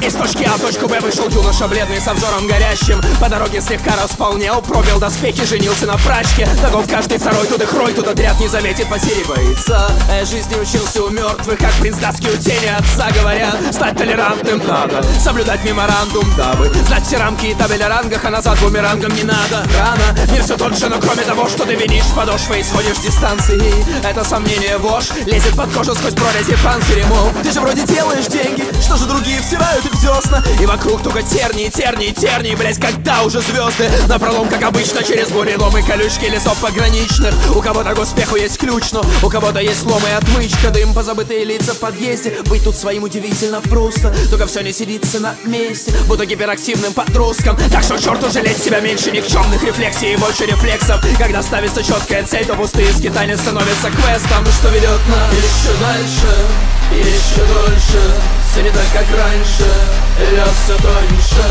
Из точки А в точку Б вышел юноша бледный со взором горящим. По дороге слегка располнел, пробил доспехи, женился на прачке. Таков каждый второй, тут их рой, тут отряд не заметит, потери боится. А я жизни учился у мертвых, как принц доски у тени отца. Говорят, стать толерантным надо, соблюдать меморандум, дабы знать все рамки и табель о рангах, а назад бумерангом не надо. Рано, мир все тот же, но кроме того, что ты винишь подошвой, исходишь с дистанции. Это сомнение вошь лезет под кожу сквозь прорези панциря. Мол, ты же вроде делаешь деньги, что же другие втирают их в десна. И вокруг только тернии, тернии, тернии, блять, когда уже звезды напролом, как обычно, через бурелом и колючки лесов пограничных. У кого-то к успеху есть ключ, но у кого-то есть лом и отмычка. Дым, позабытые лица в подъезде. Быть тут своим удивительно просто, только все не сидится на месте, будто гиперактивным подростком. Так что черту жалеть себя, меньше никчемных рефлексий и больше рефлексов. Когда ставится четкая цель, то пустые скитания становятся квестом, что ведет нас еще дальше, еще дольше. Все не так, как раньше, лед все тоньше,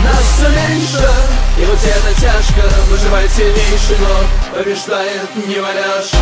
нас все меньше. И вот это тяжко, выживает сильнейший, но побеждает неваляшка.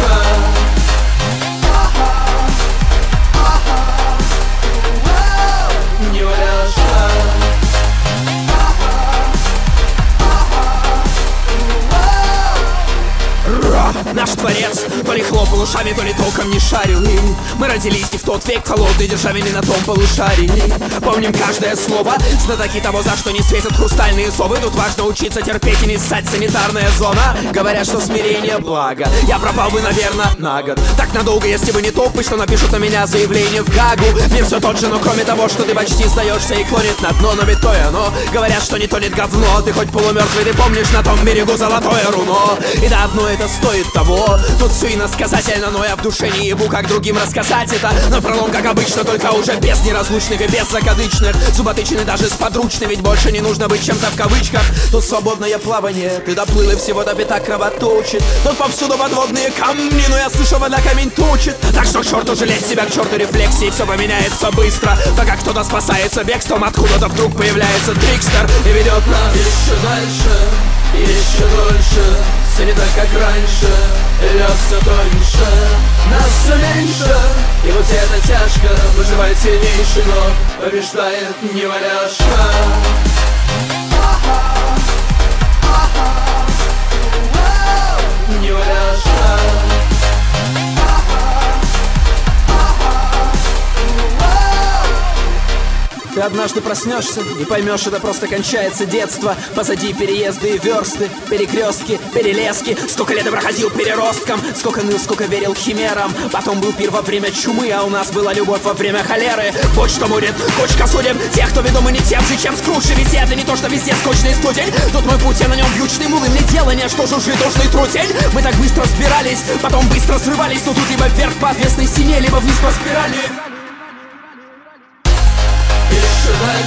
Наш творец то ли хлопал ушами, то ли толком не шарил. И мы родились не в тот век, холодный, державе не на том полушарии. Помним каждое слово, знатоки того, за что не светят хрустальные совы. Тут важно учиться терпеть и не ссать, санитарная зона. Говорят, что смирение благо, я пропал бы, наверное, на год. Так надолго, если бы не топы, что напишут на меня заявление в Гагу. Мир все тот же, но кроме того, что ты почти сдаешься и клонит на дно. Но ведь то и оно, говорят, что не тонет говно. Ты хоть полумертвый, ты помнишь на том берегу золотое руно. И да, одно это стоит того. Тут все иносказательно, но я в душе не ебу, как другим рассказать это. Но пролом, как обычно, только уже без неразлучных и без закадычных. Зуботычины даже сподручны, ведь больше не нужно быть чем-то в кавычках. Тут свободное плавание, ты доплыл и всего до пятак кровоточит. Тут повсюду подводные камни, но я слышу, вода камень точит. Так что к черту жалеть себя, к черту рефлексии, все поменяется быстро. Пока кто-то спасается бегством, откуда-то вдруг появляется трикстер и ведет нас еще дальше, еще дольше. Все не так, как раньше, лед все тоньше, нас все меньше. И вот это тяжко, выживает сильнейший, но побеждает неваляшка. Неваляшка. Ты однажды проснешься и поймешь, это просто кончается детство. Позади переезды и версты, перекрестки, перелески. Сколько лет я проходил переростком, сколько ныл, сколько верил химерам. Потом был пир во время чумы, а у нас была любовь во время холеры. Вот что будет, кучка судеб тех, кто ведомы не тем же, чем скруче. Ведь это не то, что везде скучный студень. Тут мой путь, я на нем вьючный мул, и мне дело не что жужжит душный трутень. Мы так быстро сбирались, потом быстро срывались. Но тут либо вверх по отвесной стене, либо вниз по спирали. Дальше.